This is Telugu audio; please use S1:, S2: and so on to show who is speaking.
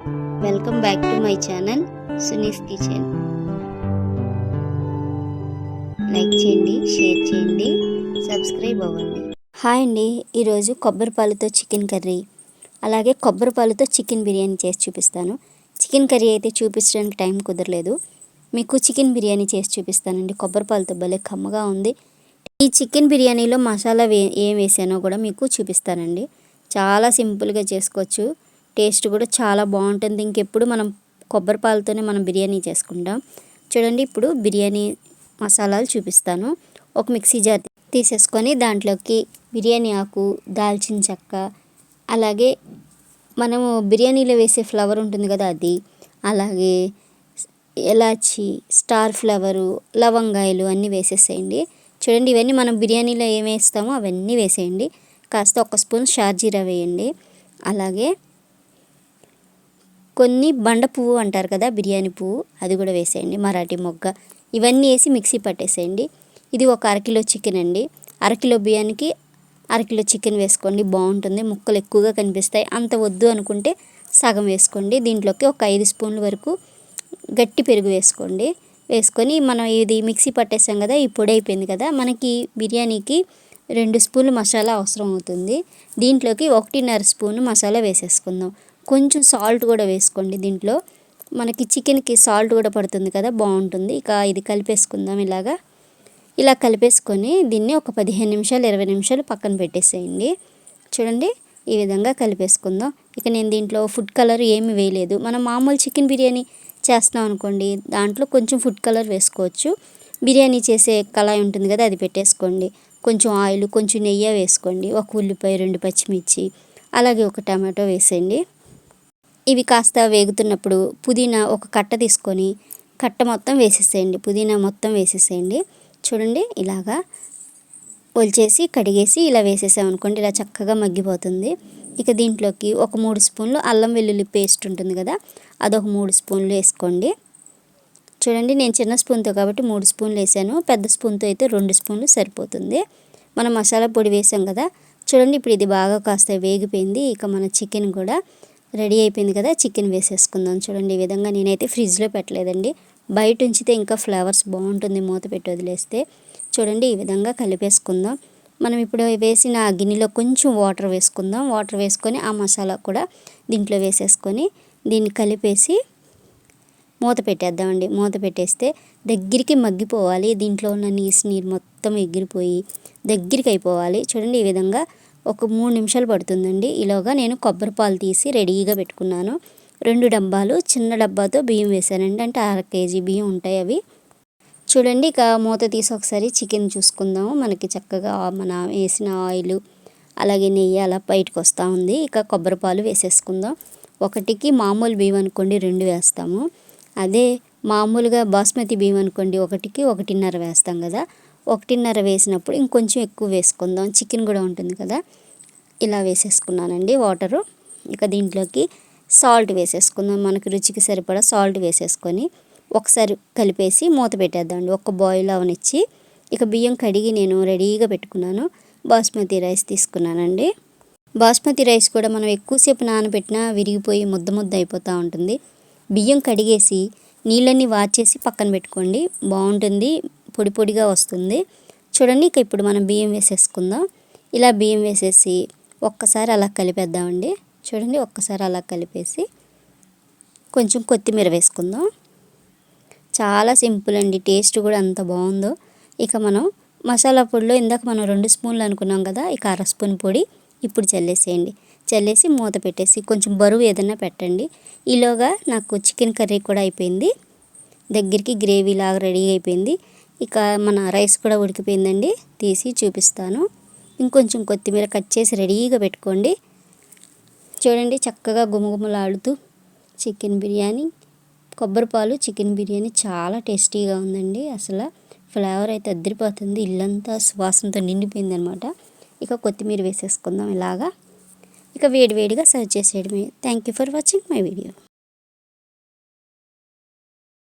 S1: Welcome back to my channel Suni's kitchen. Like చేయండి, షేర్ చేయండి, సబ్స్క్రైబ్ అవ్వండి. హాయ్ అండి, ఈరోజు కొబ్బరి పాలతో చికెన్ కర్రీ అలాగే కొబ్బరి పాలతో చికెన్ బిర్యానీ చేసి చూపిస్తాను. చికెన్ కర్రీ అయితే చూపించడానికి టైం కుదరలేదు, మీకు చికెన్ బిర్యానీ చేసి చూపిస్తానండి. కొబ్బరి పాలతో భలే కమ్మగా ఉంది. ఈ చికెన్ బిర్యానీలో మసాలా ఏం వేసానో కూడా మీకు చూపిస్తానండి. చాలా సింపుల్గా చేసుకోవచ్చు, టేస్ట్ కూడా చాలా బాగుంటుంది. ఇంకెప్పుడు మనం కొబ్బరి పాలతోనే మనం బిర్యానీ చేసుకుంటాం. చూడండి, ఇప్పుడు బిర్యానీ మసాలాలు చూపిస్తాను. ఒక మిక్సీ జార్ తీసేసుకొని దాంట్లోకి బిర్యానీ ఆకు, దాల్చిన చెక్క, అలాగే మనము బిర్యానీలో వేసే ఫ్లవర్ ఉంటుంది కదా అది, అలాగే ఎలాచి, స్టార్ ఫ్లవరు, లవంగాయలు అన్నీ వేసేసేయండి. చూడండి, ఇవన్నీ మనం బిర్యానీలో ఏం వేస్తామో అవన్నీ వేసేయండి. కాస్త ఒక స్పూన్ షార్జీరా వేయండి. అలాగే కొన్ని బండ పువ్వు అంటారు కదా, బిర్యానీ పువ్వు, అది కూడా వేసేయండి, మరాఠీ మొగ్గ. ఇవన్నీ వేసి మిక్సీ పట్టేసేయండి. ఇది ఒక అరకిలో చికెన్ అండి. అరకిలో బియ్యానికి అరకిలో చికెన్ వేసుకోండి, బాగుంటుంది. ముక్కలు ఎక్కువగా కనిపిస్తాయి. అంత వద్దు అనుకుంటే సగం వేసుకోండి. దీంట్లోకి ఒక 5 స్పూన్ల వరకు గట్టి పెరుగు వేసుకోండి. వేసుకొని మనం ఇది మిక్సీ పట్టేసాం కదా, ఈ పొడి అయిపోయింది కదా, మనకి బిర్యానీకి 2 స్పూన్లు మసాలా అవసరం అవుతుంది. దీంట్లోకి 1.5 స్పూను మసాలా వేసేసుకుందాం. కొంచెం సాల్ట్ కూడా వేసుకోండి. దీంట్లో మనకి చికెన్కి సాల్ట్ కూడా పడుతుంది కదా, బాగుంటుంది. ఇక ఇది కలిపేసుకుందాం. ఇలా కలిపేసుకొని దీన్ని ఒక 15 నిమిషాలు 20 నిమిషాలు పక్కన పెట్టేసేయండి. చూడండి, ఈ విధంగా కలిపేసుకుందాం. ఇక నేను దీంట్లో ఫుడ్ కలర్ ఏమి వేయలేదు. మనం మామూలు చికెన్ బిర్యానీ చేస్తున్నాం అనుకోండి, దాంట్లో కొంచెం ఫుడ్ కలర్ వేసుకోవచ్చు. బిర్యానీ చేసే కళాయి ఉంటుంది కదా, అది పెట్టేసుకోండి. కొంచెం ఆయిల్, కొంచెం నెయ్యి వేసుకోండి. ఒక ఉల్లిపాయ, 2 పచ్చిమిర్చి, అలాగే ఒక టమాటో వేసేయండి. ఇవి కాస్త వేగుతున్నప్పుడు పుదీనా ఒక కట్ట తీసుకొని కట్ట మొత్తం వేసేసేయండి. పుదీనా మొత్తం వేసేసేయండి. చూడండి, ఇలాగా ఒలిచేసి కడిగేసి ఇలా వేసేసామనుకోండి, ఇలా చక్కగా మగ్గిపోతుంది. ఇక దీంట్లోకి ఒక 3 స్పూన్లు అల్లం వెల్లుల్లి పేస్ట్ ఉంటుంది కదా, అదొక 3 స్పూన్లు వేసుకోండి. చూడండి, నేను చిన్న స్పూన్తో కాబట్టి 3 స్పూన్లు వేసాను. పెద్ద స్పూన్తో అయితే 2 స్పూన్లు సరిపోతుంది. మనం మసాలా పొడి వేసాం కదా. చూడండి, ఇప్పుడు ఇది బాగా కాస్త వేగిపోయింది. ఇక మన చికెన్ కూడా రెడీ అయిపోయింది కదా, చికెన్ వేసేసుకుందాం. చూడండి, ఈ విధంగా నేనైతే ఫ్రిడ్జ్లో పెట్టలేదండి, బయట ఉంచితే ఇంకా ఫ్లేవర్స్ బాగుంటుంది, మూత పెట్టి వదిలేస్తే. చూడండి, ఈ విధంగా కలిపేసుకుందాం. మనం ఇప్పుడు వేసిన గిన్నెలో కొంచెం వాటర్ వేసుకుందాం. వాటర్ వేసుకొని ఆ మసాలా కూడా దీంట్లో వేసేసుకొని దీన్ని కలిపేసి మూత పెట్టేద్దామండి. మూత పెట్టేస్తే దగ్గరికి మగ్గిపోవాలి. దీంట్లో ఉన్న నీరు మొత్తం ఎగిరిపోయి దగ్గరికి అయిపోవాలి. చూడండి, ఈ విధంగా ఒక 3 నిమిషాలు పడుతుందండి. ఈలోగా నేను కొబ్బరి పాలు తీసి రెడీగా పెట్టుకున్నాను. 2 డబ్బాలు చిన్న డబ్బాతో బియ్యం వేసానండి, అంటే 1/2 కేజీ బియ్యం ఉంటాయి అవి. చూడండి, ఇక మూత తీసి ఒకసారి చికెన్ చూసుకుందాము. మనకి చక్కగా మన వేసిన ఆయిల్ అలాగే నెయ్యి అలా బయటకు వస్తూ ఉంది. ఇక కొబ్బరి పాలు వేసేసుకుందాం. ఒకటికి మామూలు బియ్యం అనుకోండి 2 వేస్తాము. అదే మామూలుగా బాస్మతి బియ్యం అనుకోండి ఒకటికి 1.5 వేస్తాం కదా. 1.5 వేసినప్పుడు ఇంకొంచెం ఎక్కువ వేసుకుందాం, చికెన్ కూడా ఉంటుంది కదా. ఇలా వేసేసుకున్నానండి వాటరు. ఇక దీంట్లోకి సాల్ట్ వేసేసుకుందాం. మనకి రుచికి సరిపడా సాల్ట్ వేసేసుకొని ఒకసారి కలిపేసి మూత పెట్టేద్దామండి. ఒక బాయిల్ అవనిచ్చి ఇక బియ్యం కడిగి నేను రెడీగా పెట్టుకున్నాను. బాస్మతి రైస్ తీసుకున్నానండి. బాస్మతి రైస్ కూడా మనం ఎక్కువసేపు నానబెట్టినా విరిగిపోయి ముద్ద ముద్ద అయిపోతూ ఉంటుంది. బియ్యం కడిగేసి నీళ్ళన్నీ వాచేసి పక్కన పెట్టుకోండి, బాగుంటుంది, పొడి పొడిగా వస్తుంది. చూడండి, ఇక ఇప్పుడు మనం బియ్యం వేసేసుకుందాం. ఇలా బియ్యం వేసేసి ఒక్కసారి అలా కలిపేద్దామండి. చూడండి, ఒక్కసారి అలా కలిపేసి కొంచెం కొత్తిమీర వేసుకుందాం. చాలా సింపుల్ అండి, టేస్ట్ కూడా అంత బాగుందో. ఇక మనం మసాలా పొడిలో ఇందాక మనం 2 స్పూన్లు అనుకున్నాం కదా, ఇక 1/2 స్పూన్ పొడి ఇప్పుడు చల్లేసేయండి. చల్లేసి మూత పెట్టేసి కొంచెం బరువు ఏదైనా పెట్టండి. ఈలోగా నాకు చికెన్ కర్రీ కూడా అయిపోయింది, దగ్గరికి గ్రేవీ లాగా రెడీ అయిపోయింది. ఇక మన రైస్ కూడా ఉడికిపోయిందండి, తీసి చూపిస్తాను. ఇంకొంచెం కొత్తిమీర కట్ చేసి రెడీగా పెట్టుకోండి. చూడండి, చక్కగా గుమగుమలాడుతూ చికెన్ బిర్యానీ, కొబ్బరి పాలు చికెన్ బిర్యానీ చాలా టేస్టీగా ఉందండి. అసలు ఫ్లేవర్ అయితే అద్దరిపోతుంది, ఇల్లంతా సువాసనతో నిండిపోయింది అనమాట. ఇక కొత్తిమీర వేసేసుకుందాం ఇలాగా. ఇక వేడివేడిగా సర్వ్ చేసేయడమే. Thank you for watching my video.